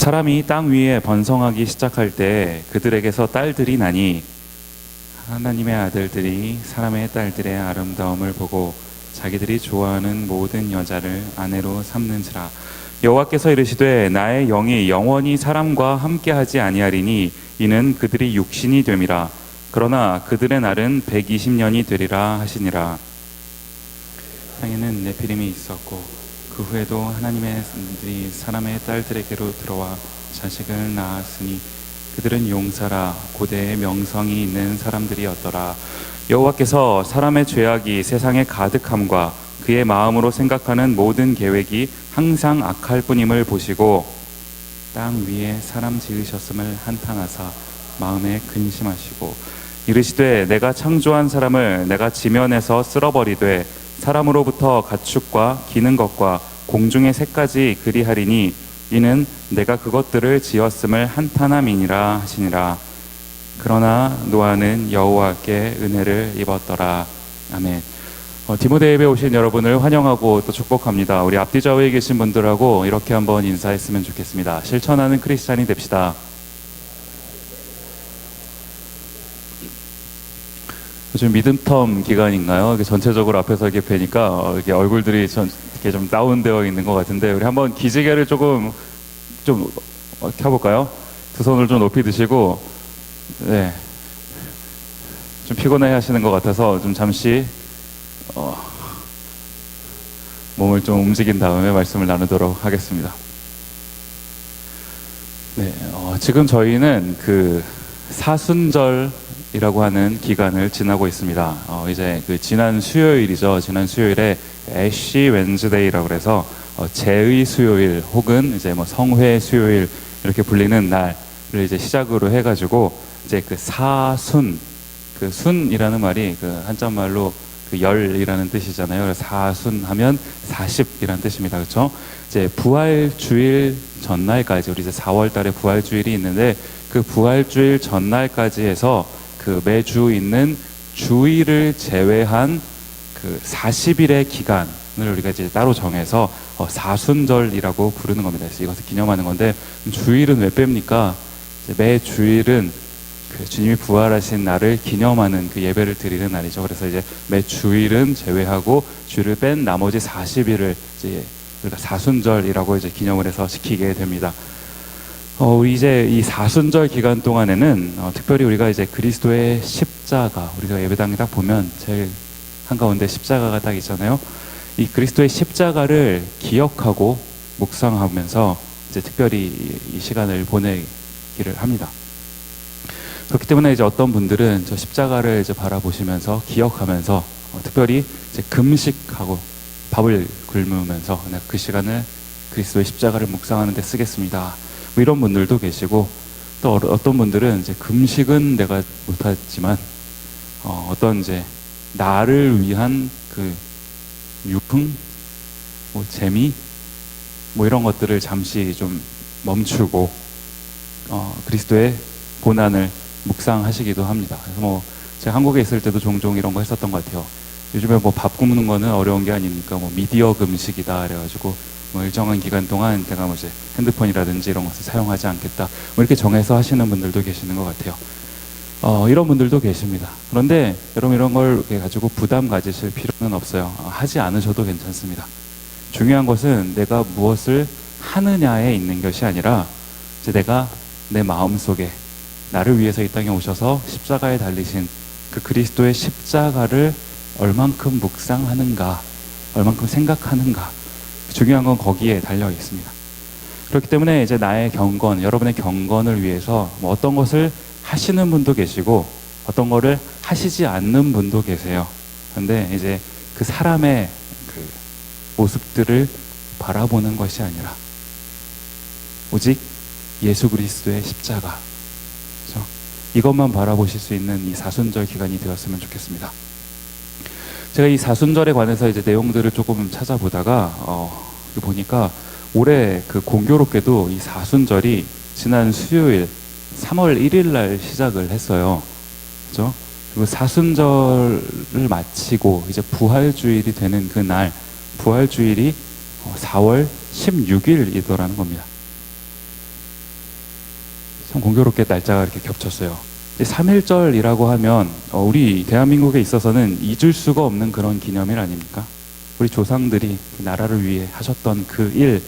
사람이 땅 위에 번성하기 시작할 때 그들에게서 딸들이 나니 하나님의 아들들이 사람의 딸들의 아름다움을 보고 자기들이 좋아하는 모든 여자를 아내로 삼는지라. 여호와께서 이르시되 나의 영이 영원히 사람과 함께하지 아니하리니 이는 그들이 육신이 됨이라. 그러나 그들의 날은 120년이 되리라 하시니라. 땅에는 네피림이 있었고 그 후에도 하나님의 손들이 사람의 딸들에게로 들어와 자식을 낳았으니 그들은 용사라 고대의 명성이 있는 사람들이었더라. 여호와께서 사람의 죄악이 세상에 가득함과 그의 마음으로 생각하는 모든 계획이 항상 악할 뿐임을 보시고 땅 위에 사람 지으셨음을 한탄하사 마음에 근심하시고 이르시되 내가 창조한 사람을 내가 지면에서 쓸어버리되 사람으로부터 가축과 기는 것과 공중의 새까지 그리하리니 이는 내가 그것들을 지었음을 한탄함이니라 하시니라. 그러나 노아는 여호와께 은혜를 입었더라. 아멘. 디모데 예배 오신 여러분을 환영하고 또 축복합니다. 우리 앞뒤 좌우에 계신 분들하고 이렇게 한번 인사했으면 좋겠습니다. 실천하는 크리스찬이 됩시다. 요즘 믿음텀 기간인가요? 전체적으로 앞에서 이렇게 뵈니까 이렇게 얼굴들이 이렇게 좀 다운되어 있는 것 같은데, 우리 한번 기지개를 좀 켜볼까요? 두 손을 좀 높이 드시고, 네, 좀 피곤해 하시는 것 같아서 좀 잠시 몸을 좀 움직인 다음에 말씀을 나누도록 하겠습니다. 네, 지금 저희는 그 사순절이라고 하는 기간을 지나고 있습니다. 이제 그 지난 수요일이죠. 지난 수요일에 애쉬 웬즈데이라고 그래서 제의 수요일 혹은 이제 뭐 성회 수요일 이렇게 불리는 날을 이제 시작으로 해가지고 이제 그 사순, 그 순이라는 말이 그 한자말로 그 열이라는 뜻이잖아요. 그래서 사순하면 40이라는 뜻입니다. 그렇죠? 이제 부활주일 전날까지, 우리 이제 4월달에 부활주일이 있는데 그 부활주일 전날까지 해서 그 매주 있는 주일을 제외한 그 40일의 기간을 우리가 이제 따로 정해서 사순절이라고 부르는 겁니다. 그래서 이것을 기념하는 건데, 주일은 왜 뺍니까? 매 주일은 그 주님이 부활하신 날을 기념하는 그 예배를 드리는 날이죠. 그래서 이제 매 주일은 제외하고 주일을 뺀 나머지 40일을 이제 우리가 사순절이라고 이제 기념을 해서 지키게 됩니다. 우리 이제 이 사순절 기간 동안에는 특별히 우리가 이제 그리스도의 십자가, 우리가 예배당에 딱 보면 제일 한가운데 십자가가 딱 있잖아요. 이 그리스도의 십자가를 기억하고 묵상하면서 이제 특별히 이 시간을 보내기를 합니다. 그렇기 때문에 이제 어떤 분들은 저 십자가를 이제 바라보시면서 기억하면서 특별히 이제 금식하고 밥을 굶으면서 그 시간을 그리스도의 십자가를 묵상하는 데 쓰겠습니다. 뭐 이런 분들도 계시고, 또 어떤 분들은 이제 금식은 내가 못하지만 어떤 이제 나를 위한 그 유흥, 뭐 재미, 뭐 이런 것들을 잠시 좀 멈추고 그리스도의 고난을 묵상하시기도 합니다. 그래서 뭐 제가 한국에 있을 때도 종종 이런 거 했었던 것 같아요. 요즘에 뭐 밥 굶는 거는 어려운 게 아니니까 뭐 미디어 금식이다 그래가지고 뭐 일정한 기간 동안 제가 뭐 이제 핸드폰이라든지 이런 것을 사용하지 않겠다 뭐 이렇게 정해서 하시는 분들도 계시는 것 같아요. 이런 분들도 계십니다. 그런데 여러분, 이런 걸 가지고 부담 가지실 필요는 없어요. 하지 않으셔도 괜찮습니다. 중요한 것은 내가 무엇을 하느냐에 있는 것이 아니라 이제 내가 내 마음속에 나를 위해서 이 땅에 오셔서 십자가에 달리신 그 그리스도의 십자가를 얼만큼 묵상하는가, 얼만큼 생각하는가, 중요한 건 거기에 달려 있습니다. 그렇기 때문에 이제 나의 경건, 여러분의 경건을 위해서 뭐 어떤 것을 하시는 분도 계시고 어떤 거를 하시지 않는 분도 계세요. 그런데 이제 그 사람의 그 모습들을 바라보는 것이 아니라 오직 예수 그리스도의 십자가, 그렇죠? 이것만 바라보실 수 있는 이 사순절 기간이 되었으면 좋겠습니다. 제가 이 사순절에 관해서 이제 내용들을 조금 찾아보다가 보니까 올해 그 공교롭게도 이 사순절이 지난 수요일 3월 1일 날 시작을 했어요. 그렇죠? 그리고 사순절을 마치고 이제 부활주일이 되는 그 날, 부활주일이 4월 16일이더라는 겁니다. 참 공교롭게 날짜가 이렇게 겹쳤어요. 3.1절이라고 하면 우리 대한민국에 있어서는 잊을 수가 없는 그런 기념일 아닙니까? 우리 조상들이 나라를 위해 하셨던 그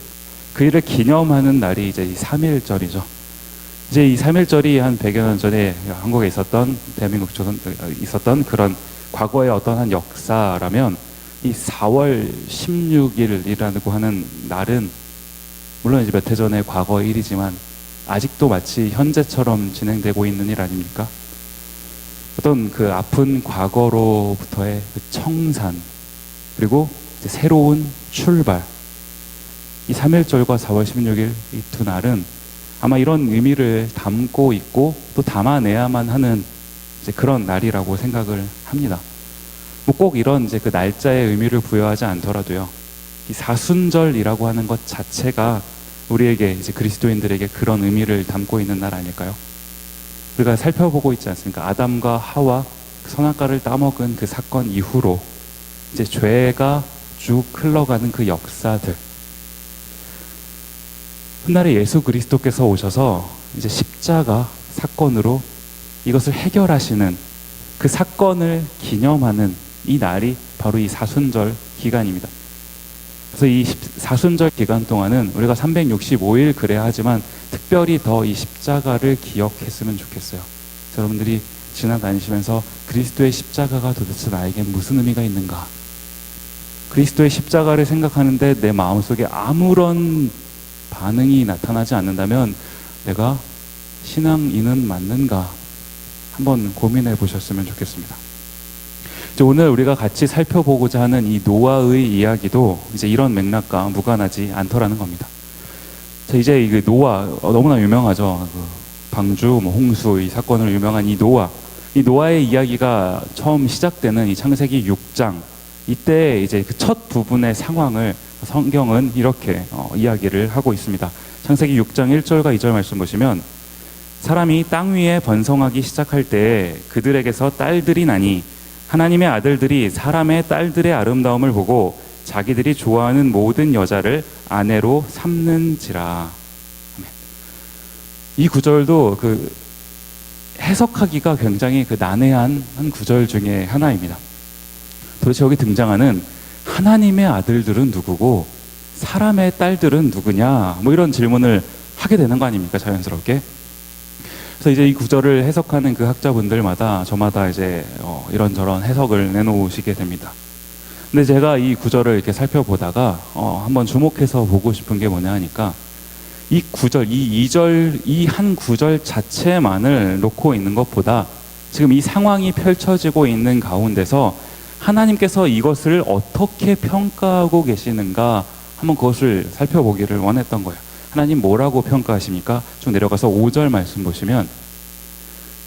일을 기념하는 날이 이제 이 3.1절이죠. 이제 이 3.1절이 한 100여 년 전에 한국에 있었던 대한민국 있었던 그런 과거의 어떤 한 역사라면 이 4월 16일이라고 하는 날은 물론 이제 몇 해 전의 과거의 일이지만 아직도 마치 현재처럼 진행되고 있는 일 아닙니까? 어떤 그 아픈 과거로부터의 그 청산, 그리고 이제 새로운 출발. 이 3.1절과 4월 16일 이 두 날은 아마 이런 의미를 담고 있고 또 담아내야만 하는 이제 그런 날이라고 생각을 합니다. 뭐 꼭 이런 이제 그 날짜의 의미를 부여하지 않더라도요. 이 사순절이라고 하는 것 자체가 우리에게 이제 그리스도인들에게 그런 의미를 담고 있는 날 아닐까요? 우리가 살펴보고 있지 않습니까? 아담과 하와 선악과를 따먹은 그 사건 이후로 이제 죄가 쭉 흘러가는 그 역사들. 훗날에 예수 그리스도께서 오셔서 이제 십자가 사건으로 이것을 해결하시는 그 사건을 기념하는 이 날이 바로 이 사순절 기간입니다. 그래서 이 사순절 기간 동안은 우리가 365일 그래야 하지만 특별히 더 이 십자가를 기억했으면 좋겠어요. 여러분들이 지나다니시면서 그리스도의 십자가가 도대체 나에게 무슨 의미가 있는가? 그리스도의 십자가를 생각하는데 내 마음속에 아무런 반응이 나타나지 않는다면 내가 신앙인은 맞는가? 한번 고민해 보셨으면 좋겠습니다. 오늘 우리가 같이 살펴보고자 하는 이 노아의 이야기도 이제 이런 맥락과 무관하지 않더라는 겁니다. 자, 이제 이 노아 너무나 유명하죠. 그 방주, 홍수 이 사건으로 유명한 이 노아의 이야기가 처음 시작되는 이 창세기 6장 이때 이제 그 첫 부분의 상황을 성경은 이렇게 이야기를 하고 있습니다. 창세기 6장 1절과 2절 말씀 보시면 사람이 땅 위에 번성하기 시작할 때 그들에게서 딸들이 나니 하나님의 아들들이 사람의 딸들의 아름다움을 보고 자기들이 좋아하는 모든 여자를 아내로 삼는지라. 이 구절도 그 해석하기가 굉장히 그 난해한 한 구절 중에 하나입니다. 도대체 여기 등장하는 하나님의 아들들은 누구고 사람의 딸들은 누구냐? 뭐 이런 질문을 하게 되는 거 아닙니까? 자연스럽게. 그래서 이제 이 구절을 해석하는 그 학자분들마다 저마다 이제 이런저런 해석을 내놓으시게 됩니다. 근데 제가 이 구절을 이렇게 살펴보다가 한번 주목해서 보고 싶은 게 뭐냐 하니까 이 구절, 이 2절, 이 한 구절 자체만을 놓고 있는 것보다 지금 이 상황이 펼쳐지고 있는 가운데서 하나님께서 이것을 어떻게 평가하고 계시는가 한번 그것을 살펴보기를 원했던 거예요. 하나님 뭐라고 평가하십니까? 좀 내려가서 5절 말씀 보시면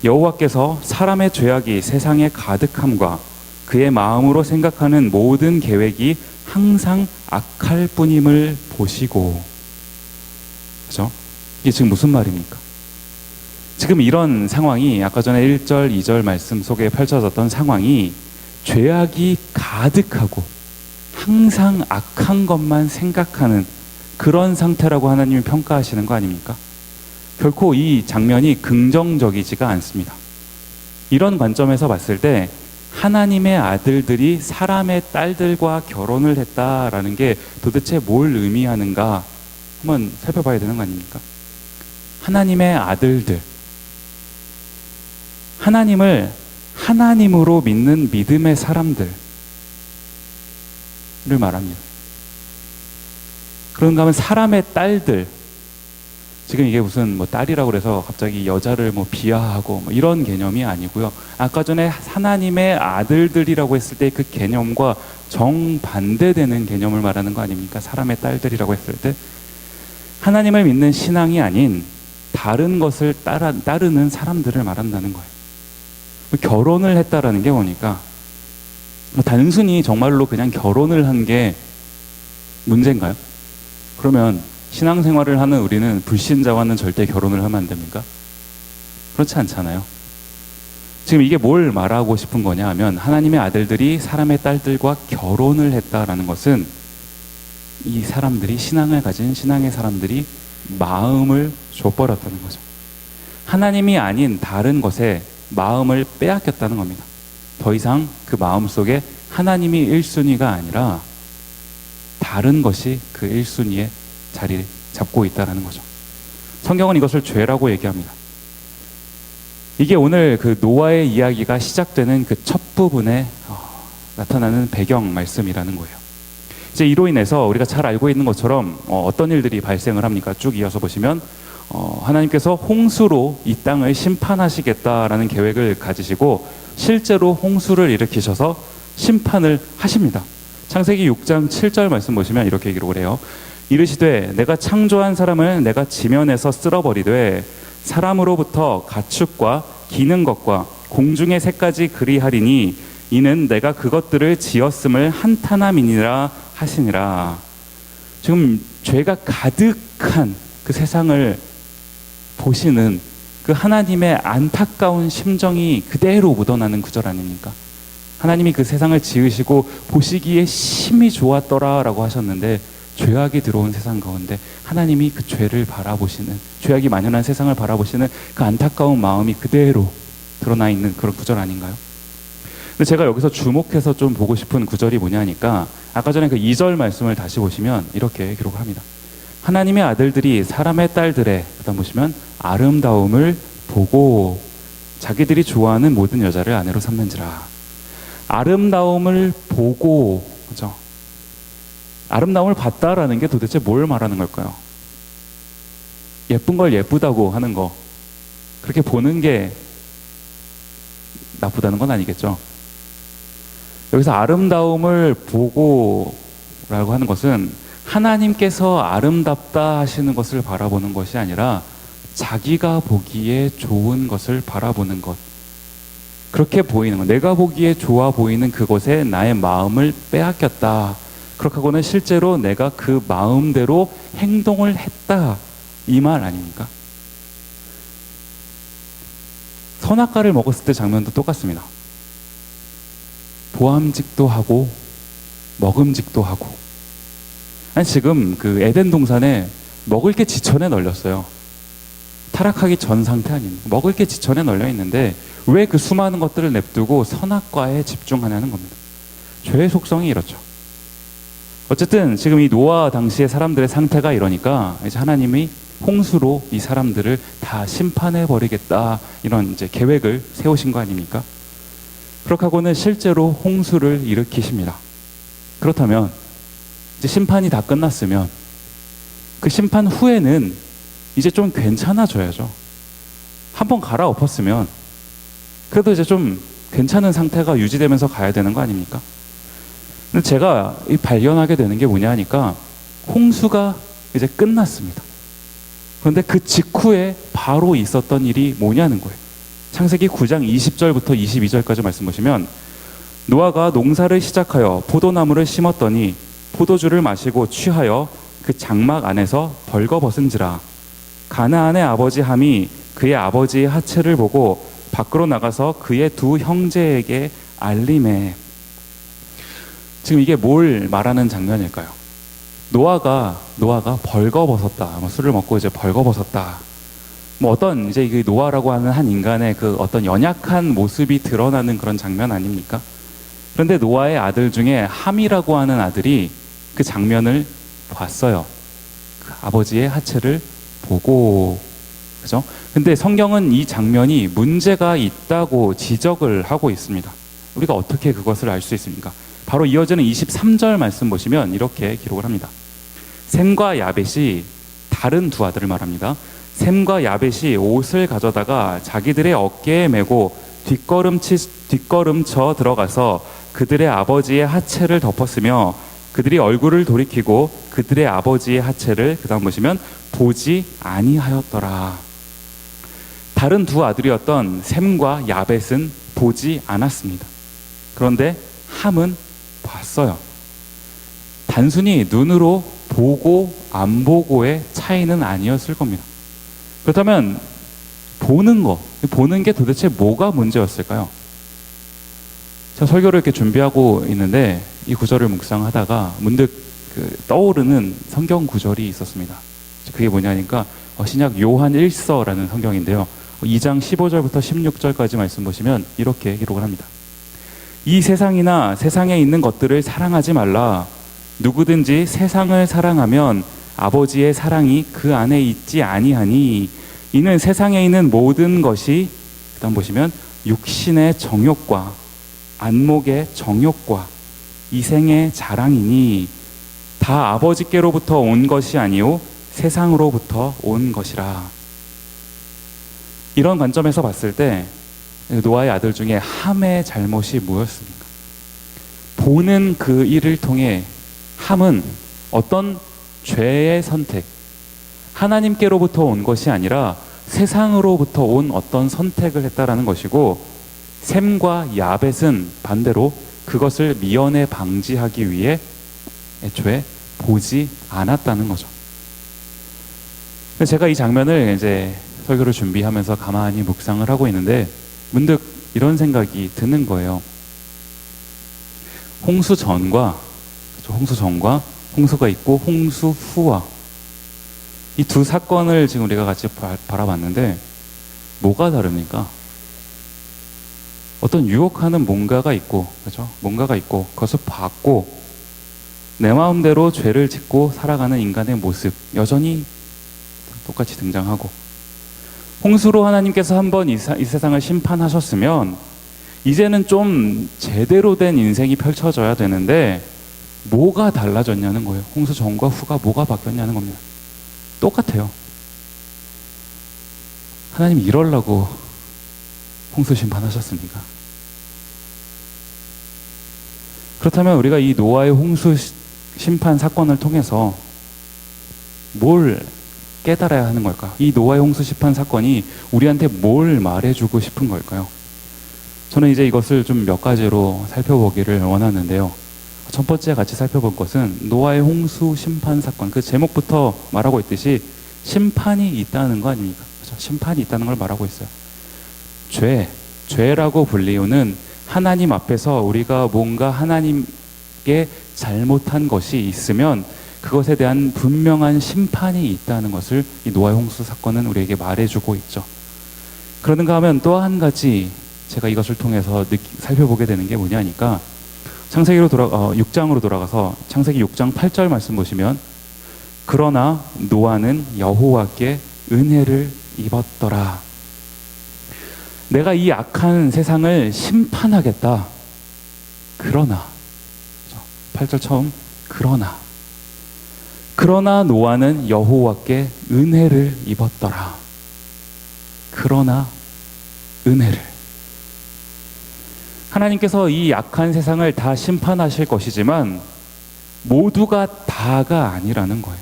여호와께서 사람의 죄악이 세상에 가득함과 그의 마음으로 생각하는 모든 계획이 항상 악할 뿐임을 보시고. 그죠? 이게 지금 무슨 말입니까? 지금 이런 상황이 아까 전에 1절, 2절 말씀 속에 펼쳐졌던 상황이 죄악이 가득하고 항상 악한 것만 생각하는 그런 상태라고 하나님이 평가하시는 거 아닙니까? 결코 이 장면이 긍정적이지가 않습니다. 이런 관점에서 봤을 때 하나님의 아들들이 사람의 딸들과 결혼을 했다라는 게 도대체 뭘 의미하는가 한번 살펴봐야 되는 거 아닙니까? 하나님의 아들들, 하나님을 하나님으로 믿는 믿음의 사람들을 말합니다. 그런가 하면 사람의 딸들, 지금 이게 무슨 딸이라고 그래서 갑자기 여자를 비하하고 이런 개념이 아니고요. 아까 전에 하나님의 아들들이라고 했을 때 그 개념과 정반대되는 개념을 말하는 거 아닙니까? 사람의 딸들이라고 했을 때 하나님을 믿는 신앙이 아닌 다른 것을 따르는 사람들을 말한다는 거예요. 결혼을 했다라는 게 뭐니까 단순히 정말로 그냥 결혼을 한 게 문제인가요? 그러면 신앙생활을 하는 우리는 불신자와는 절대 결혼을 하면 안 됩니까? 그렇지 않잖아요. 지금 이게 뭘 말하고 싶은 거냐 하면 하나님의 아들들이 사람의 딸들과 결혼을 했다라는 것은 이 사람들이 신앙을 가진 신앙의 사람들이 마음을 줘버렸다는 거죠. 하나님이 아닌 다른 것에 마음을 빼앗겼다는 겁니다. 더 이상 그 마음 속에 하나님이 1순위가 아니라 다른 것이 그 1순위의 자리를 잡고 있다는 거죠. 성경은 이것을 죄라고 얘기합니다. 이게 오늘 그 노아의 이야기가 시작되는 그 첫 부분에 나타나는 배경 말씀이라는 거예요. 이제 이로 인해서 우리가 잘 알고 있는 것처럼 어떤 일들이 발생을 합니까? 쭉 이어서 보시면 하나님께서 홍수로 이 땅을 심판하시겠다라는 계획을 가지시고 실제로 홍수를 일으키셔서 심판을 하십니다. 창세기 6장 7절 말씀 보시면 이렇게 기록을 해요. 이르시되 내가 창조한 사람을 내가 지면에서 쓸어버리되 사람으로부터 가축과 기는 것과 공중의 새까지 그리하리니 이는 내가 그것들을 지었음을 한탄함이니라 하시니라. 지금 죄가 가득한 그 세상을 보시는 그 하나님의 안타까운 심정이 그대로 묻어나는 구절 아닙니까? 하나님이 그 세상을 지으시고 보시기에 심히 좋았더라라고 하셨는데 죄악이 들어온 세상 가운데 하나님이 그 죄를 바라보시는, 죄악이 만연한 세상을 바라보시는 그 안타까운 마음이 그대로 드러나 있는 그런 구절 아닌가요? 근데 제가 여기서 주목해서 좀 보고 싶은 구절이 뭐냐니까 아까 전에 그 2절 말씀을 다시 보시면 이렇게 기록을 합니다. 하나님의 아들들이 사람의 딸들의, 그다음 보시면 아름다움을 보고 자기들이 좋아하는 모든 여자를 아내로 삼는지라. 아름다움을 보고, 그죠? 아름다움을 봤다라는 게 도대체 뭘 말하는 걸까요? 예쁜 걸 예쁘다고 하는 거, 그렇게 보는 게 나쁘다는 건 아니겠죠? 여기서 아름다움을 보고 라고 하는 것은 하나님께서 아름답다 하시는 것을 바라보는 것이 아니라 자기가 보기에 좋은 것을 바라보는 것, 그렇게 보이는 것, 내가 보기에 좋아 보이는 그것에 나의 마음을 빼앗겼다. 그렇게 하고는 실제로 내가 그 마음대로 행동을 했다, 이 말 아닙니까? 선악과를 먹었을 때 장면도 똑같습니다. 보암직도 하고 먹음직도 하고. 아니, 지금 그 에덴 동산에 먹을 게 지천에 널렸어요. 타락하기 전 상태 아닙니까? 먹을 게 지천에 널려 있는데 왜 그 수많은 것들을 냅두고 선악과에 집중하냐는 겁니다. 죄의 속성이 이렇죠. 어쨌든 지금 이 노아 당시의 사람들의 상태가 이러니까 이제 하나님이 홍수로 이 사람들을 다 심판해 버리겠다, 이런 이제 계획을 세우신 거 아닙니까? 그렇게 하고는 실제로 홍수를 일으키십니다. 그렇다면 이제 심판이 다 끝났으면 그 심판 후에는 이제 좀 괜찮아져야죠. 한번 갈아엎었으면 그래도 이제 좀 괜찮은 상태가 유지되면서 가야 되는 거 아닙니까? 근데 제가 발견하게 되는 게 뭐냐 하니까 홍수가 이제 끝났습니다. 그런데 그 직후에 바로 있었던 일이 뭐냐는 거예요. 창세기 9장 20절부터 22절까지 말씀 보시면 노아가 농사를 시작하여 포도나무를 심었더니 포도주를 마시고 취하여 그 장막 안에서 벌거벗은지라. 가나안의 아버지 함이 그의 아버지의 하체를 보고 밖으로 나가서 그의 두 형제에게 알림해. 지금 이게 뭘 말하는 장면일까요? 노아가 벌거벗었다. 술을 먹고 이제 벌거벗었다. 어떤 이제 그 노아라고 하는 한 인간의 그 어떤 연약한 모습이 드러나는 그런 장면 아닙니까? 그런데 노아의 아들 중에 함이라고 하는 아들이 그 장면을 봤어요. 그 아버지의 하체를 보고, 그죠? 근데 성경은 이 장면이 문제가 있다고 지적을 하고 있습니다. 우리가 어떻게 그것을 알 수 있습니까? 바로 이어지는 23절 말씀 보시면 이렇게 기록을 합니다. 셈과 야벳이, 다른 두 아들을 말합니다. 셈과 야벳이 옷을 가져다가 자기들의 어깨에 메고 뒷걸음쳐 들어가서 그들의 아버지의 하체를 덮었으며 그들이 얼굴을 돌이키고 그들의 아버지의 하체를, 그 다음 보시면 보지 아니하였더라. 다른 두 아들이었던 셈과 야벳은 보지 않았습니다. 그런데 함은 봤어요. 단순히 눈으로 보고 안 보고의 차이는 아니었을 겁니다. 그렇다면 보는 게 도대체 뭐가 문제였을까요? 제가 설교를 이렇게 준비하고 있는데 이 구절을 묵상하다가 문득 떠오르는 성경 구절이 있었습니다. 그게 뭐냐니까 신약 요한 1서라는 성경인데요. 2장 15절부터 16절까지 말씀 보시면 이렇게 기록을 합니다. 이 세상이나 세상에 있는 것들을 사랑하지 말라. 누구든지 세상을 사랑하면 아버지의 사랑이 그 안에 있지 아니하니 이는 세상에 있는 모든 것이 그다음 보시면 육신의 정욕과 안목의 정욕과 이생의 자랑이니 다 아버지께로부터 온 것이 아니요 세상으로부터 온 것이라. 이런 관점에서 봤을 때 노아의 아들 중에 함의 잘못이 무엇입니까? 보는 그 일을 통해 함은 어떤 죄의 선택, 하나님께로부터 온 것이 아니라 세상으로부터 온 어떤 선택을 했다라는 것이고, 셈과 야벳은 반대로 그것을 미연에 방지하기 위해 애초에 보지 않았다는 거죠. 제가 이 장면을 이제 설교를 준비하면서 가만히 묵상을 하고 있는데 문득 이런 생각이 드는 거예요. 홍수 전과 홍수가 있고 홍수 후와 이 두 사건을 지금 우리가 같이 바라봤는데 뭐가 다릅니까? 어떤 유혹하는 뭔가가 있고, 그렇죠? 뭔가가 있고 그것을 받고 내 마음대로 죄를 짓고 살아가는 인간의 모습 여전히 똑같이 등장하고, 홍수로 하나님께서 한번 이 세상을 심판하셨으면 이제는 좀 제대로 된 인생이 펼쳐져야 되는데 뭐가 달라졌냐는 거예요. 홍수 전과 후가 뭐가 바뀌었냐는 겁니다. 똑같아요. 하나님 이러려고 홍수 심판하셨습니까? 그렇다면 우리가 이 노아의 홍수 심판 사건을 통해서 뭘 깨달아야 하는 걸까? 이 노아의 홍수 심판 사건이 우리한테 뭘 말해주고 싶은 걸까요? 저는 이제 이것을 좀 몇 가지로 살펴보기를 원하는데요. 첫 번째 같이 살펴볼 것은 노아의 홍수 심판 사건. 그 제목부터 말하고 있듯이 심판이 있다는 거 아닙니까? 그렇죠? 심판이 있다는 걸 말하고 있어요. 죄라고 불리우는 하나님 앞에서 우리가 뭔가 하나님께 잘못한 것이 있으면 그것에 대한 분명한 심판이 있다는 것을 이 노아의 홍수 사건은 우리에게 말해주고 있죠. 그러는가 하면 또 한 가지 제가 이것을 통해서 살펴보게 되는 게 뭐냐니까, 창세기로 6장으로 돌아가서 창세기 6장 8절 말씀 보시면, 그러나 노아는 여호와께 은혜를 입었더라. 내가 이 악한 세상을 심판하겠다. 그러나 8절 처음 그러나 노아는 여호와께 은혜를 입었더라. 그러나 은혜를. 하나님께서 이 악한 세상을 다 심판하실 것이지만 모두가 다가 아니라는 거예요.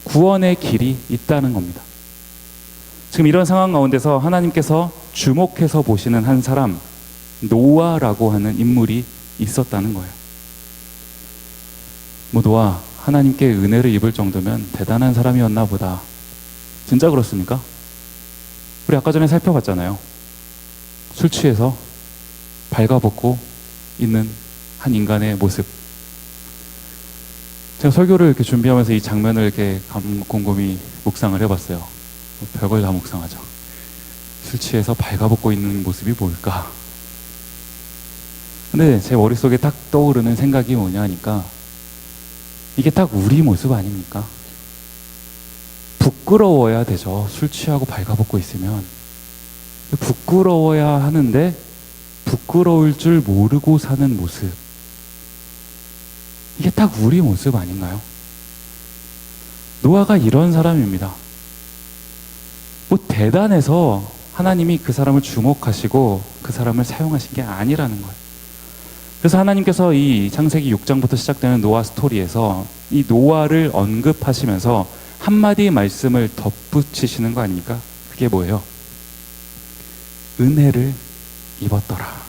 구원의 길이 있다는 겁니다. 지금 이런 상황 가운데서 하나님께서 주목해서 보시는 한 사람, 노아라고 하는 인물이 있었다는 거예요. 노아, 하나님께 은혜를 입을 정도면 대단한 사람이었나 보다. 진짜 그렇습니까? 우리 아까 전에 살펴봤잖아요. 술 취해서 발가벗고 있는 한 인간의 모습. 제가 설교를 이렇게 준비하면서 이 장면을 이렇게 곰곰이 묵상을 해봤어요. 별걸 다 묵상하죠. 술 취해서 발가벗고 있는 모습이 뭘까? 근데 제 머릿속에 딱 떠오르는 생각이 뭐냐 하니까, 이게 딱 우리 모습 아닙니까? 부끄러워야 되죠. 술 취하고 발가벗고 있으면 부끄러워야 하는데 부끄러울 줄 모르고 사는 모습, 이게 딱 우리 모습 아닌가요? 노아가 이런 사람입니다. 뭐 대단해서 하나님이 그 사람을 주목하시고 그 사람을 사용하신 게 아니라는 거예요. 그래서 하나님께서 이 창세기 6장부터 시작되는 노아 스토리에서 이 노아를 언급하시면서 한마디 말씀을 덧붙이시는 거 아닙니까? 그게 뭐예요? 은혜를 입었더라.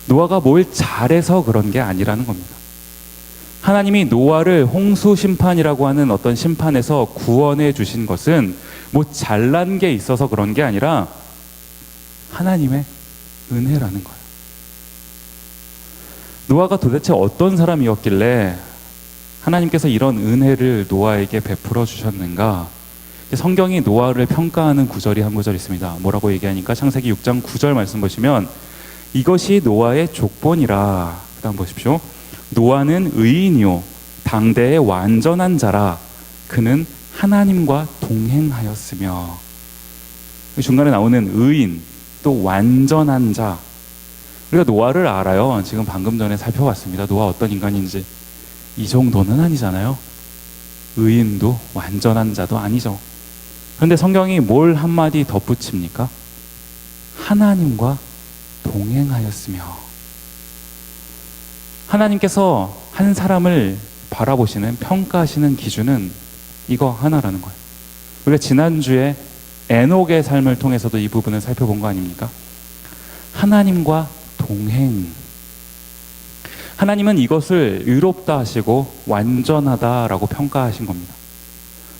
노아가 뭘 잘해서 그런 게 아니라는 겁니다. 하나님이 노아를 홍수 심판이라고 하는 어떤 심판에서 구원해 주신 것은 뭐 잘난 게 있어서 그런 게 아니라 하나님의 은혜라는 거예요. 노아가 도대체 어떤 사람이었길래 하나님께서 이런 은혜를 노아에게 베풀어 주셨는가? 성경이 노아를 평가하는 구절이 한 구절 있습니다. 뭐라고 얘기하니까 창세기 6장 9절 말씀 보시면 이것이 노아의 족본이라. 그 다음 보십시오. 노아는 의인이요 당대의 완전한 자라. 그는 하나님과 동행하였으며. 중간에 나오는 의인 또 완전한 자. 우리가 노아를 알아요. 지금 방금 전에 살펴봤습니다. 노아 어떤 인간인지. 이 정도는 아니잖아요. 의인도 완전한 자도 아니죠. 그런데 성경이 뭘 한마디 덧붙입니까? 하나님과 동행하였으며. 하나님께서 한 사람을 바라보시는, 평가하시는 기준은 이거 하나라는 거예요. 우리가 지난주에 에녹의 삶을 통해서도 이 부분을 살펴본 거 아닙니까? 하나님과 동행. 하나님은 이것을 의롭다 하시고 완전하다라고 평가하신 겁니다.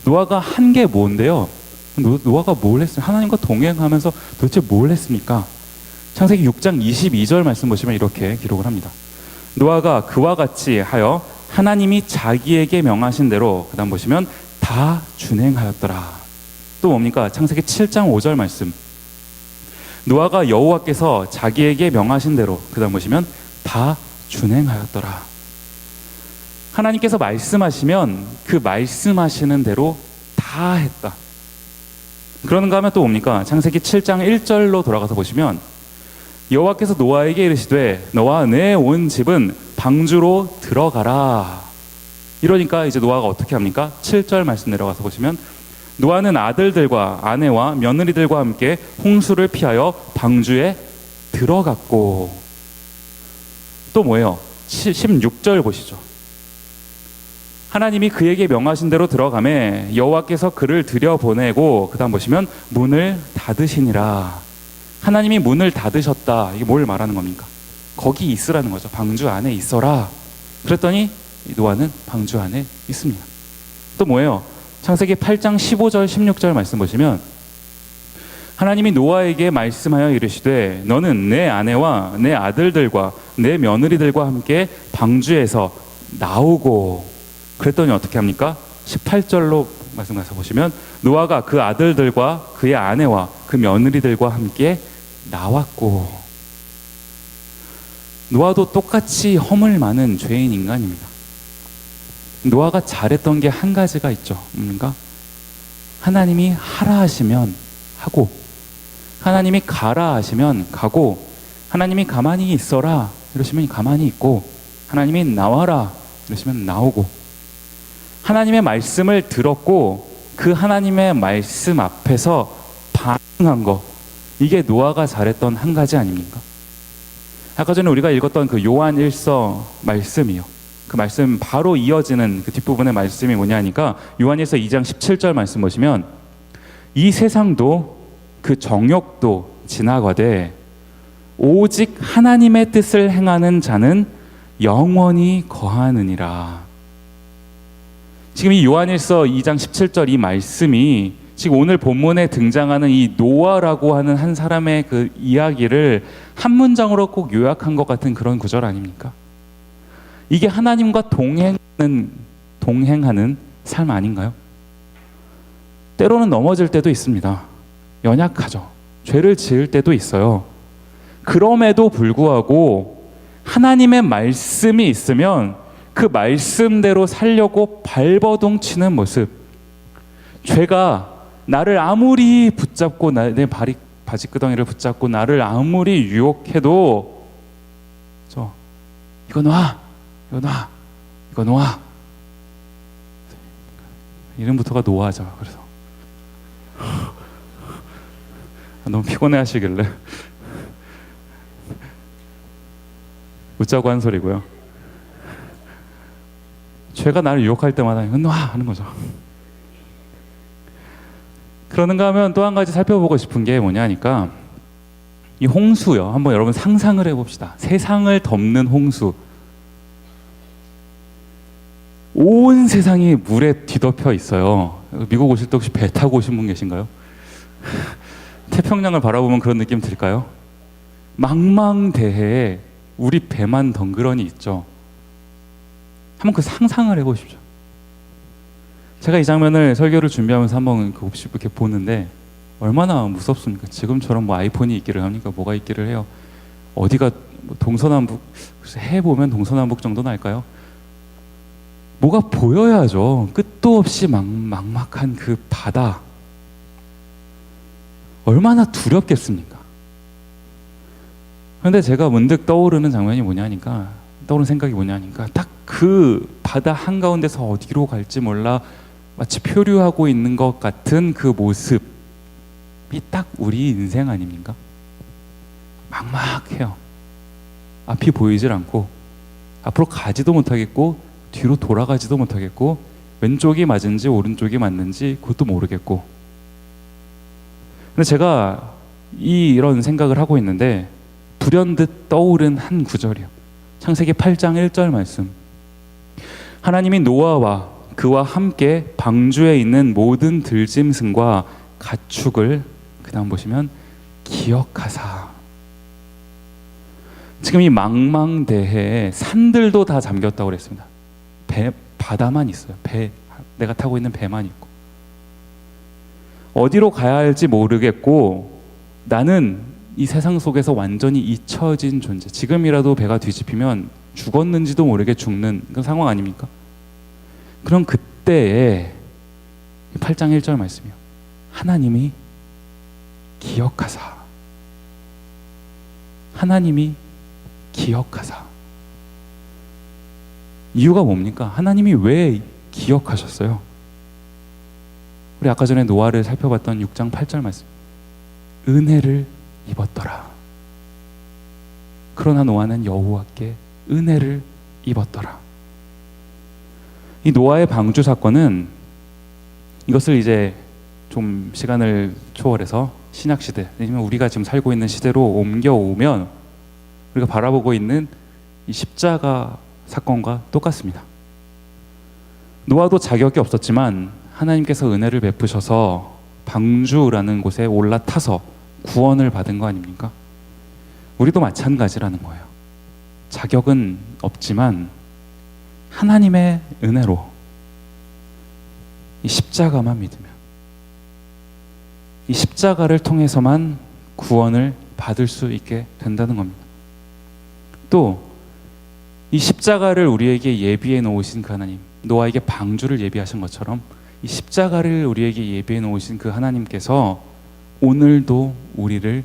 노아가 한 게 뭔데요? 노아가 뭘 했어요? 하나님과 동행하면서 도대체 뭘 했습니까? 창세기 6장 22절 말씀 보시면 이렇게 기록을 합니다. 노아가 그와 같이 하여 하나님이 자기에게 명하신 대로, 그 다음 보시면 다 준행하였더라. 또 뭡니까? 창세기 7장 5절 말씀. 노아가 여호와께서 자기에게 명하신 대로, 그 다음 보시면 다 준행하였더라. 하나님께서 말씀하시면 그 말씀하시는 대로 다 했다. 그러는가 하면 또 뭡니까? 창세기 7장 1절로 돌아가서 보시면 여호와께서 노아에게 이르시되 너와 내 온 집은 방주로 들어가라. 이러니까 이제 노아가 어떻게 합니까? 7절 말씀 내려가서 보시면 노아는 아들들과 아내와 며느리들과 함께 홍수를 피하여 방주에 들어갔고. 또 뭐예요? 16절 보시죠. 하나님이 그에게 명하신 대로 들어가매 여호와께서 그를 들여보내고, 그 다음 보시면 문을 닫으시니라. 하나님이 문을 닫으셨다. 이게 뭘 말하는 겁니까? 거기 있으라는 거죠. 방주 안에 있어라. 그랬더니 노아는 방주 안에 있습니다. 또 뭐예요? 창세기 8장 15절 16절 말씀 보시면 하나님이 노아에게 말씀하여 이르시되 너는 내 아내와 내 아들들과 내 며느리들과 함께 방주에서 나오고. 그랬더니 어떻게 합니까? 18절로 말씀 가서 보시면 노아가 그 아들들과 그의 아내와 그 며느리들과 함께 나왔고. 노아도 똑같이 허물 많은 죄인 인간입니다. 노아가 잘했던 게 한 가지가 있죠. 뭡니까? 하나님이 하라 하시면 하고, 하나님이 가라 하시면 가고, 하나님이 가만히 있어라 이러시면 가만히 있고, 하나님이 나와라 이러시면 나오고. 하나님의 말씀을 들었고 그 하나님의 말씀 앞에서 반응한 거, 이게 노아가 잘했던 한 가지 아닙니까? 아까 전에 우리가 읽었던 그 요한 1서 말씀이요, 그 말씀 바로 이어지는 그 뒷부분의 말씀이 뭐냐 하니까 요한 1서 2장 17절 말씀 보시면 이 세상도 그 정욕도 지나가되 오직 하나님의 뜻을 행하는 자는 영원히 거하느니라. 지금 이 요한일서 2장 17절 이 말씀이 지금 오늘 본문에 등장하는 이 노아라고 하는 한 사람의 그 이야기를 한 문장으로 꼭 요약한 것 같은 그런 구절 아닙니까? 이게 하나님과 동행하는 삶 아닌가요? 때로는 넘어질 때도 있습니다. 연약하죠. 죄를 지을 때도 있어요. 그럼에도 불구하고 하나님의 말씀이 있으면 그 말씀대로 살려고 발버둥 치는 모습. 죄가 나를 아무리 붙잡고 내 바지끄덩이를 붙잡고 나를 아무리 유혹해도 이거 놔, 이거 놔, 이거 놔. 이름부터가 노아죠. 그래서 너무 피곤해 하시길래 웃자고 한 소리고요. 죄가 나를 유혹할 때마다 이거 놔 하는 거죠. 그러는가 하면 또 한 가지 살펴보고 싶은 게 뭐냐니까 이 홍수요. 한번 여러분 상상을 해봅시다. 세상을 덮는 홍수. 온 세상이 물에 뒤덮여 있어요. 미국 오실 때 혹시 배 타고 오신 분 계신가요? 태평양을 바라보면 그런 느낌 들까요? 망망대해에 우리 배만 덩그러니 있죠. 한번 그 상상을 해보십시오. 제가 이 장면을 설교를 준비하면서 한번 곱씹 이렇게 보는데 얼마나 무섭습니까? 지금처럼 뭐 아이폰이 있기를 합니까? 뭐가 있기를 해요. 어디가 뭐 동서남북, 해 보면 동서남북 정도는 알까요? 뭐가 보여야죠. 끝도 없이 막막한 그 바다. 얼마나 두렵겠습니까? 그런데 제가 문득 떠오르는 장면이 뭐냐니까, 떠오르는 생각이 뭐냐니까, 딱 그 바다 한가운데서 어디로 갈지 몰라 마치 표류하고 있는 것 같은 그 모습이 딱 우리 인생 아닙니까? 막막해요. 앞이 보이질 않고 앞으로 가지도 못하겠고 뒤로 돌아가지도 못하겠고 왼쪽이 맞은지 오른쪽이 맞는지 그것도 모르겠고. 근데 제가 이런 생각을 하고 있는데 불현듯 떠오른 한 구절이요. 창세기 8장 1절 말씀. 하나님이 노아와 그와 함께 방주에 있는 모든 들짐승과 가축을, 그 다음 보시면 기억하사. 지금 이 망망대해에 산들도 다 잠겼다고 그랬습니다. 바다만 있어요. 내가 타고 있는 배만 있고. 어디로 가야 할지 모르겠고 나는 이 세상 속에서 완전히 잊혀진 존재. 지금이라도 배가 뒤집히면 죽었는지도 모르게 죽는 그런 상황 아닙니까? 그럼 그때에 8장 1절 말씀이요. 하나님이 기억하사. 하나님이 기억하사. 이유가 뭡니까? 하나님이 왜 기억하셨어요? 우리 아까 전에 노아를 살펴봤던 6장 8절 말씀. 은혜를 입었더라. 그러나 노아는 여호와께 은혜를 입었더라. 이 노아의 방주 사건은, 이것을 이제 좀 시간을 초월해서 신약 시대, 아니면 우리가 지금 살고 있는 시대로 옮겨오면 우리가 바라보고 있는 이 십자가 사건과 똑같습니다. 노아도 자격이 없었지만 하나님께서 은혜를 베푸셔서 방주라는 곳에 올라타서 구원을 받은 거 아닙니까? 우리도 마찬가지라는 거예요. 자격은 없지만 하나님의 은혜로 이 십자가만 믿으면, 이 십자가를 통해서만 구원을 받을 수 있게 된다는 겁니다. 또 이 십자가를 우리에게 예비해 놓으신 그 하나님, 노아에게 방주를 예비하신 것처럼 이 십자가를 우리에게 예비해 놓으신 그 하나님께서 오늘도 우리를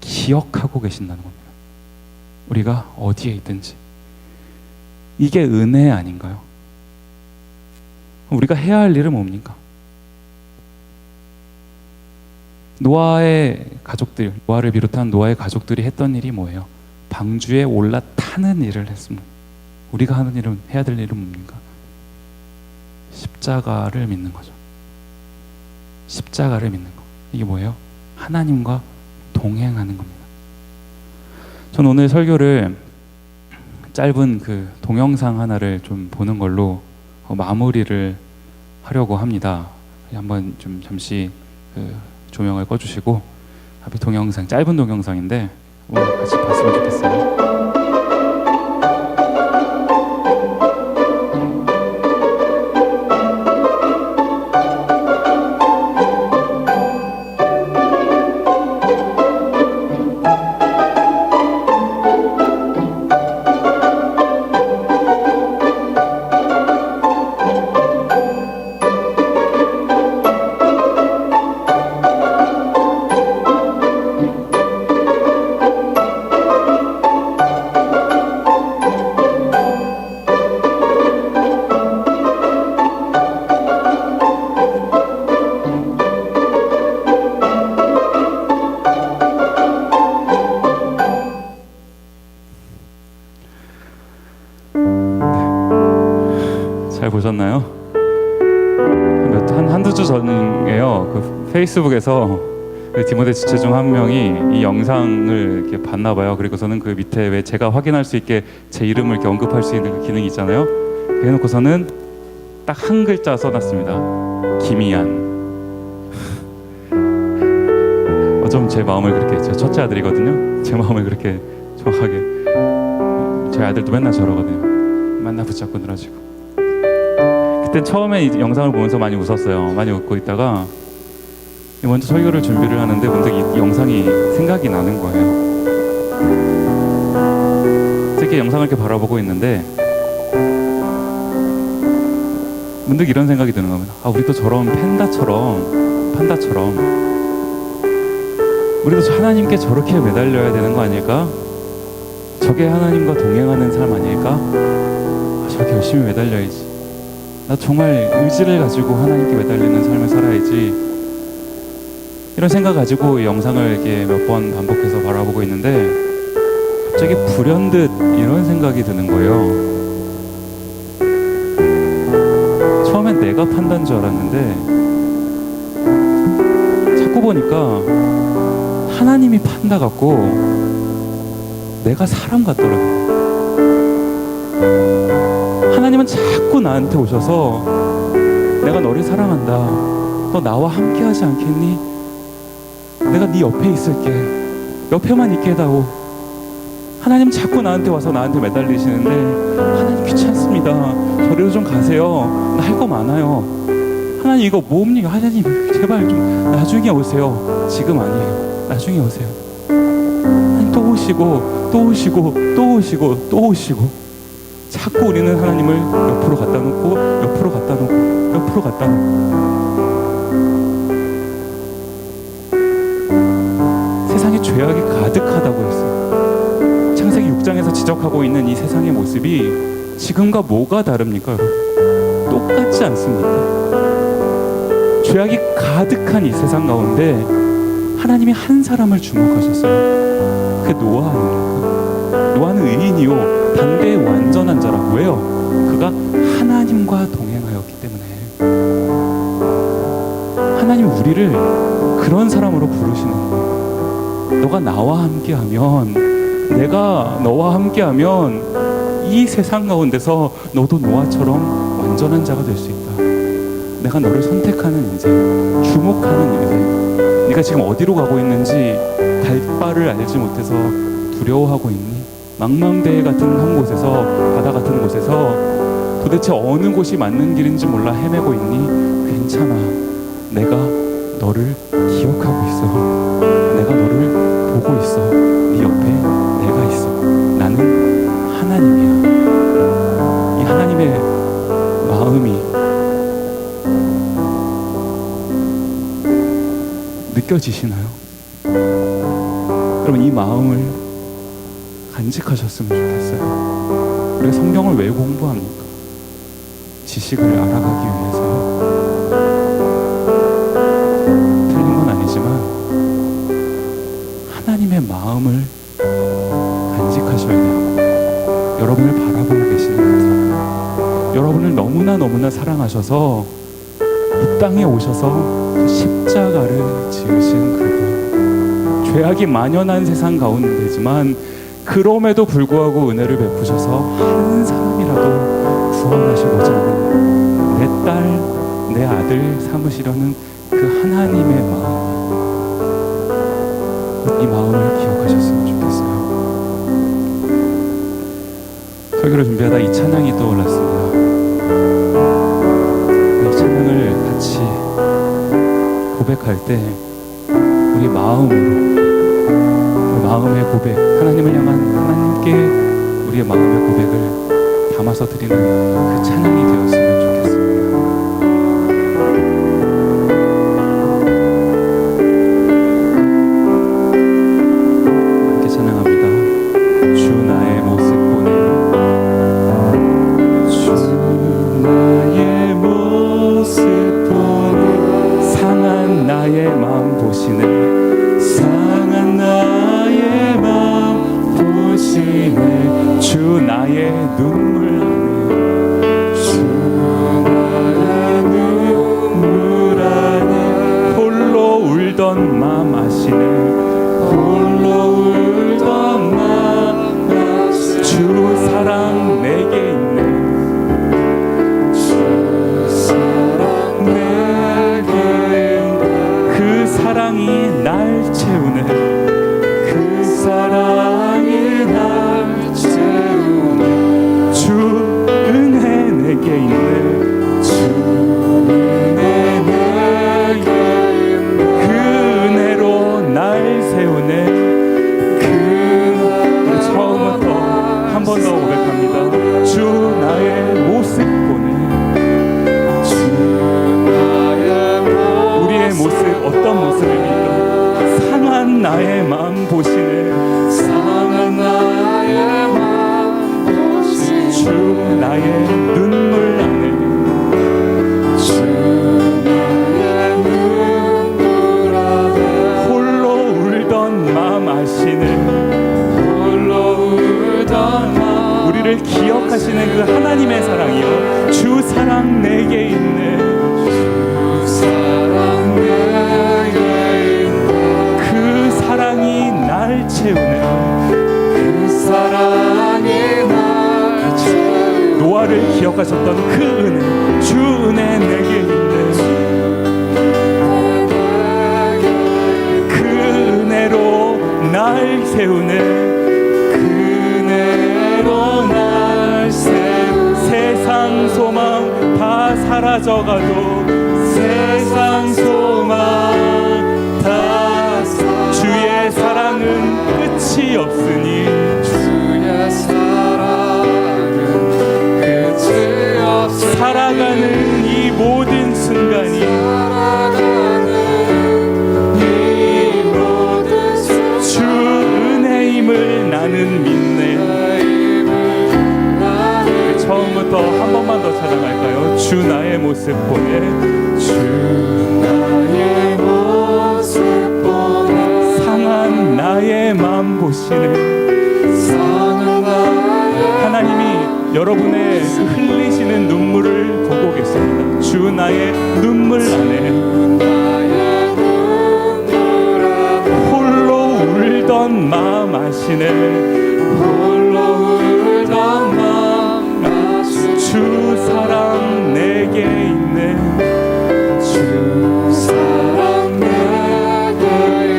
기억하고 계신다는 겁니다. 우리가 어디에 있든지. 이게 은혜 아닌가요? 우리가 해야 할 일은 뭡니까? 노아의 가족들, 노아를 비롯한 노아의 가족들이 했던 일이 뭐예요? 방주에 올라타는 일을 했습니다. 우리가 하는 일은, 해야 될 일은 뭡니까? 십자가를 믿는 거죠. 십자가를 믿는 거. 이게 뭐예요? 하나님과 동행하는 겁니다. 전 오늘 설교를 짧은 그 동영상 하나를 좀 보는 걸로 마무리를 하려고 합니다. 한번 좀 잠시 그 조명을 꺼주시고, 앞에 동영상, 짧은 동영상인데 오늘 같이 봤으면 좋겠어요. 잘 보셨나요? 한두 주 전이에요. 그 페이스북에서 그 디모데 지체 중 한 명이 이 영상을 이렇게 봤나 봐요. 그리고서는 그 밑에 왜 제가 확인할 수 있게 제 이름을 이렇게 언급할 수 있는 그 기능이 있잖아요. 해놓고서는 딱 한 글자 써놨습니다. 김희안. 어쩜 제 마음을 그렇게, 제 첫째 아들이거든요. 제 마음을 그렇게 정확하게. 저희 아들도 맨날 저러거든요. 맨날 붙잡고 늘어지고. 그때 처음에 이 영상을 보면서 많이 웃었어요. 많이 웃고 있다가 먼저 설교를 준비를 하는데 문득 이 영상이 생각이 나는 거예요. 이렇게 영상을 이렇게 바라보고 있는데 문득 이런 생각이 드는 겁니다. 우리도 저런 판다처럼 우리도 하나님께 저렇게 매달려야 되는 거 아닐까? 저게 하나님과 동행하는 삶 아닐까? 저렇게 열심히 매달려야지. 나 정말 의지를 가지고 하나님께 매달리는 삶을 살아야지. 이런 생각 가지고 이 영상을 이렇게 몇 번 반복해서 바라보고 있는데 갑자기 불현듯 이런 생각이 드는 거예요. 처음엔 내가 판다인 줄 알았는데 자꾸 보니까 하나님이 판다 같고 내가 사람 같더라고요. 하나님은 자꾸 나한테 오셔서 내가 너를 사랑한다. 너 나와 함께 하지 않겠니? 내가 네 옆에 있을게. 옆에만 있게 해다오. 하나님 자꾸 나한테 와서 나한테 매달리시는데 하나님 귀찮습니다. 저리로 좀 가세요. 나 할 거 많아요. 하나님 이거 뭡니까? 하나님 제발 좀 나중에 오세요. 지금 아니에요. 나중에 오세요. 하나님 또 오시고 또 오시고 또 오시고 또 오시고 자꾸 우리는 하나님을 옆으로 갖다 놓고 옆으로 갖다 놓고 옆으로 갖다 놓고 세상에 죄악이 가득하다고 했어요. 창세기 6장에서 지적하고 있는 이 세상의 모습이 지금과 뭐가 다릅니까? 똑같지 않습니까? 죄악이 가득한 이 세상 가운데 하나님이 한 사람을 주목하셨어요. 그게 노아 아닙니까? 노아는 의인이요 당대의 완전한 자라고 해요. 그가 하나님과 동행하였기 때문에 하나님 우리를 그런 사람으로 부르시는 거예요. 너가 나와 함께하면, 내가 너와 함께하면 이 세상 가운데서 너도 노아처럼 완전한 자가 될 수 있다. 내가 너를 선택하는 인생, 주목하는 인생. 네가 지금 어디로 가고 있는지 갈 바를 알지 못해서 두려워하고 있니? 망망대해 같은 한 곳에서, 바다 같은 곳에서 도대체 어느 곳이 맞는 길인지 몰라 헤매고 있니? 괜찮아. 내가 너를 기억하고 있어. 내가 너를 보고 있어. 네 옆에 내가 있어. 나는 하나님이야. 이 하나님의 마음이 느껴지시나요? 여러분, 이 마음을 간직하셨으면 좋겠어요. 우리가 성경을 왜 공부합니까? 지식을 알아가기 위해서요. 틀린 건 아니지만 하나님의 마음을 간직하셔야 돼요. 여러분을 바라보고 계시는 거죠. 여러분을 너무나 사랑하셔서 이 땅에 오셔서 십자가를 지으신 그분, 죄악이 만연한 세상 가운데지만 그럼에도 불구하고 은혜를 베푸셔서 한 사람이라도 구원하시고자 하는 내 딸, 내 아들 삼으시려는 그 하나님의 마음, 이 마음을 기억하셨으면 좋겠어요. 설교를 준비하다 이 찬양이 떠올랐습니다. 이 찬양을 같이 고백할 때 우리 마음의 고백, 하나님을 향한 하나님께 우리의 마음의 고백을 담아서 드리는 그 찬양이 되었으면 좋겠습니다. 함께 찬양합니다. 주 나의 모습 보네. 주 나의 모습 보네. 상한 나의 마음 보시네. 상한 나의 마음 보시네. 주 나의 눈물 안에, 주 나의 눈물 안에 홀로 울던 마음 아시네. 홀로 울던 마음 아시네. 주 사랑 내게 있네. 주 사랑 내게 있네. 그 사랑이 날 채우네. 그 사랑이 날 채우네. 주 은혜 내게 있네. 주 나의 맘 보시네. 상한 나의 맘 보시네. 주 나의 눈물 안에 주 나의 눈물 안에 홀로 울던 맘 아시네. 홀로 울던 맘 우리를 기억하시는 그 하나님의 사랑이요, 주 사랑 내게 있네. 주 사랑 내게 있네. 그 사랑이 날 채우네. 그 사랑이 날 채우네. 노아를 기억하셨던 그 은혜, 주 은혜 내게 있네. 그 은혜로 날 세우네. 그 은혜로 날 세우네. 세상 소망 다 사라져가도 세상 소망 다 주의 사랑은 끝이 없으니 주의 사랑은 끝이 없으니 살아가는 이 모든 순간이 살아가는 이 모든 주 은혜임을 나는 믿네. 처음부터 한 번만 더 찬양할까요? 주 나의 모습 보네. 주 나의 모습 보네. 상한 나의 맘 보시네. 상한 나의 하나님이 여러분의 그 흘리시는 눈물을 보고 계십니다. 주 나의 눈물 안에 나의 눈물 안에 홀로 울던 마음 아시네. 홀로 울던 맘 아시네. 주 사랑 내게 있네. 주 사랑 내게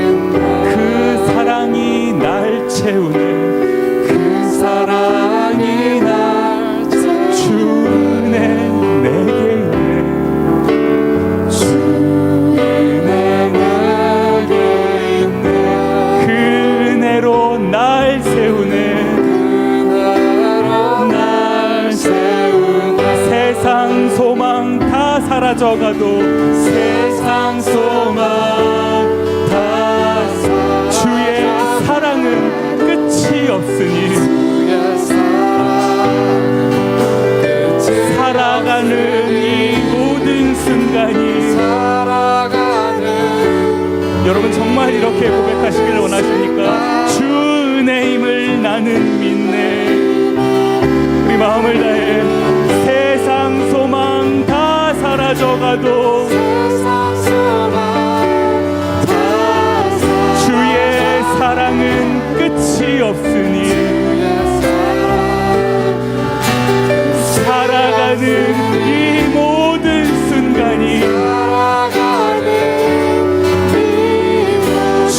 있네. 그 사랑이 날 채우네. 그 사랑이 날 채우네. 주 은혜 내게 있네. 주 은혜 내게 있네. 그 은혜로 날 세우네. 그대로 날 세우네. 세상 소망 다 사라져가도 세상 소망 다 주의 사랑은 끝이 없으니 주의 사랑은 끝이 살아가는 이 모든 순간이 살아가는 여러분 정말 이렇게 고백하시기를 원하십니까? 주 은혜임을 나는 믿네. 우리 마음을 다해 세상 소망 다 사라져가도 세상 소망 다 주의 사랑은 끝이 없으니 주의 살아가는 이 모든 순간이 주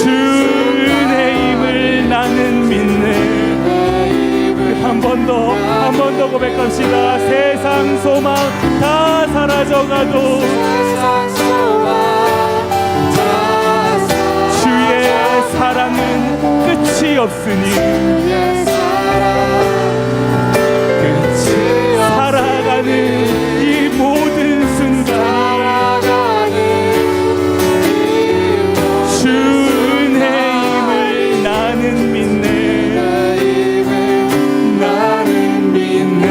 은혜임을 나는 믿네. 한 번 더 고백합시다. 세상 소망 다 사라져가도 주의 사랑은 끝이 없으니 살아가는 이 모든 순간이 주 은혜임을 나는 믿네. 나는 믿네.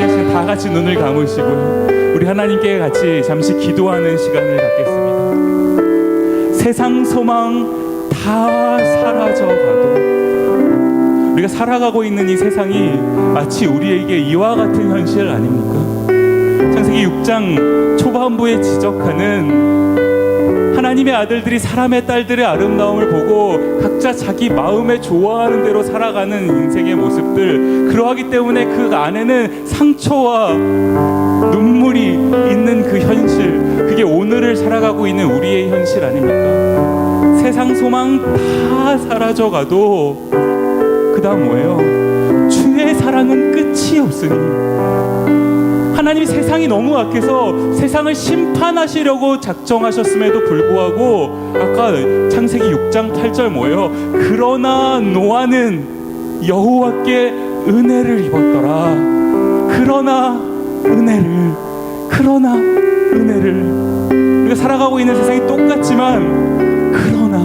지금 다 같이 눈을 감으시고요, 우리 하나님께 같이 잠시 기도하는 시간을 갖겠습니다. 세상 소망 다 사라져가도 우리가 살아가고 있는 이 세상이 마치 우리에게 이와 같은 현실 아닙니까? 창세기 6장 초반부에 지적하는 하나님의 아들들이 사람의 딸들의 아름다움을 보고 각자 자기 마음에 좋아하는 대로 살아가는 인생의 모습들, 그러하기 때문에 그 안에는 상처와 눈물이 있는 그 현실, 그게 오늘을 살아가고 있는 우리의 현실 아닙니까? 세상 소망 다 사라져가도 그 다음 뭐예요? 주의 사랑은 끝이 없으니. 하나님이 세상이 너무 악해서 세상을 심판하시려고 작정하셨음에도 불구하고 아까 창세기 6장 8절 뭐예요? 그러나 노아는 여호와께 은혜를 입었더라. 그러나 은혜를 우리가 살아가고 있는 세상이 똑같지만 그러나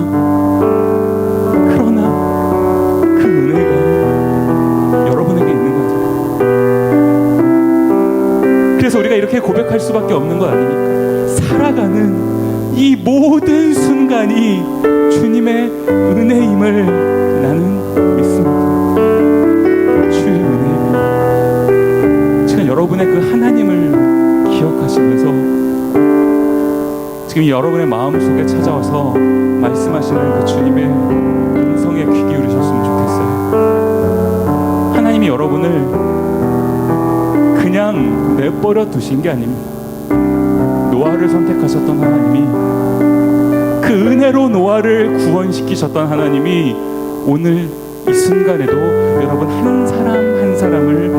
이렇게 고백할 수밖에 없는 것 아닙니까? 살아가는 이 모든 순간이 주님의 은혜임을 나는 믿습니다. 주의 은혜. 지금 여러분의 그 하나님을 기억하시면서 지금 여러분의 마음속에 찾아와서 말씀하시는 그 주님의 음성에 귀 기울이셨으면 좋겠어요. 하나님이 여러분을 그냥 내버려 두신 게 아닙니다. 노아를 선택하셨던 하나님이, 그 은혜로 노아를 구원시키셨던 하나님이 오늘 이 순간에도 여러분 한 사람 한 사람을